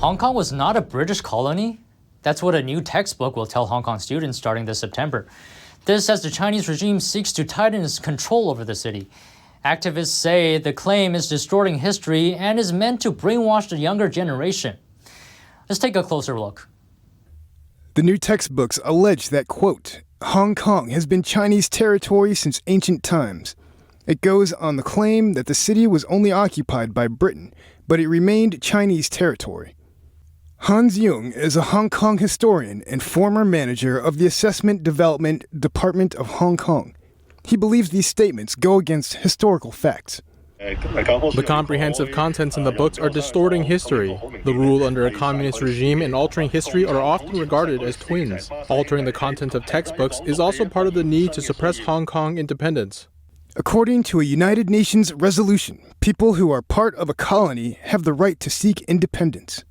Hong Kong was not a British colony? That's what a new textbook will tell Hong Kong students starting this September. This as the Chinese regime seeks to tighten its control over the city. Activists say the claim is distorting history and is meant to brainwash the younger generation. Let's take a closer look. The new textbooks allege that, quote, Hong Kong has been Chinese territory since ancient times. It goes on the claim that the city was only occupied by Britain, but it remained Chinese territory. Hans Jung is a Hong Kong historian and former manager of the Assessment Development Department of Hong Kong. He believes these statements go against historical facts. The comprehensive contents in the books are distorting history. The rule under a communist regime and altering history are often regarded as twins. Altering the content of textbooks is also part of the need to suppress Hong Kong independence. According to a United Nations resolution, people who are part of a colony have the right to seek independence.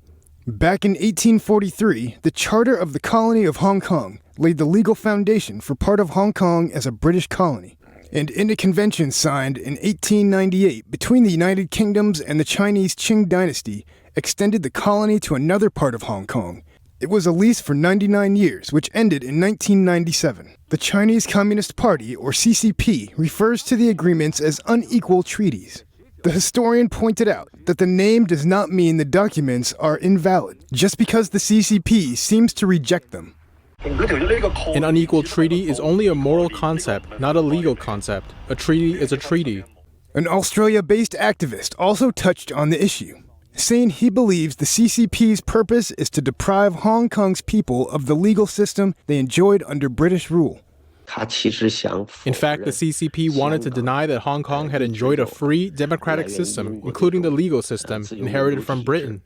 Back in 1843, the Charter of the Colony of Hong Kong laid the legal foundation for part of Hong Kong as a British colony. And in a convention signed in 1898 between the United Kingdoms and the Chinese Qing dynasty, extended the colony to another part of Hong Kong. It was a lease for 99 years, which ended in 1997. The Chinese Communist Party, or CCP, refers to the agreements as unequal treaties. The historian pointed out that the name does not mean the documents are invalid, just because the CCP seems to reject them. An unequal treaty is only a moral concept, not a legal concept. A treaty is a treaty. An Australia-based activist also touched on the issue, saying he believes the CCP's purpose is to deprive Hong Kong's people of the legal system they enjoyed under British rule. In fact, the CCP wanted to deny that Hong Kong had enjoyed a free, democratic system, including the legal system, inherited from Britain.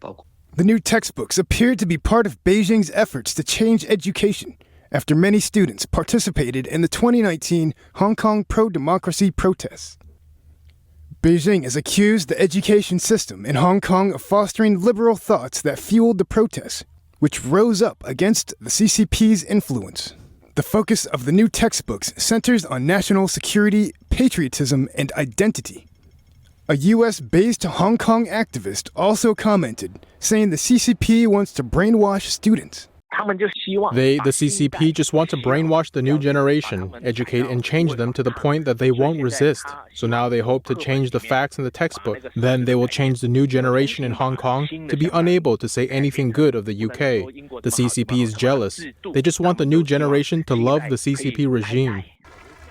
The new textbooks appeared to be part of Beijing's efforts to change education, after many students participated in the 2019 Hong Kong pro-democracy protests. Beijing has accused the education system in Hong Kong of fostering liberal thoughts that fueled the protests, which rose up against the CCP's influence. The focus of the new textbooks centers on national security, patriotism, and identity. A US-based Hong Kong activist also commented, saying the CCP wants to brainwash students. The CCP just want to brainwash the new generation, educate and change them to the point that they won't resist. So now they hope to change the facts in the textbook. Then they will change the new generation in Hong Kong to be unable to say anything good of the UK. The CCP is jealous. They just want the new generation to love the CCP regime.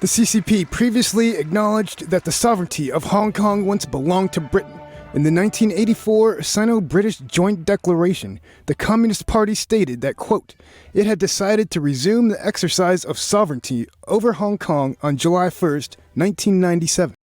The CCP previously acknowledged that the sovereignty of Hong Kong once belonged to Britain. In the 1984 Sino-British Joint Declaration, the Communist Party stated that, quote, it had decided to resume the exercise of sovereignty over Hong Kong on July 1st, 1997.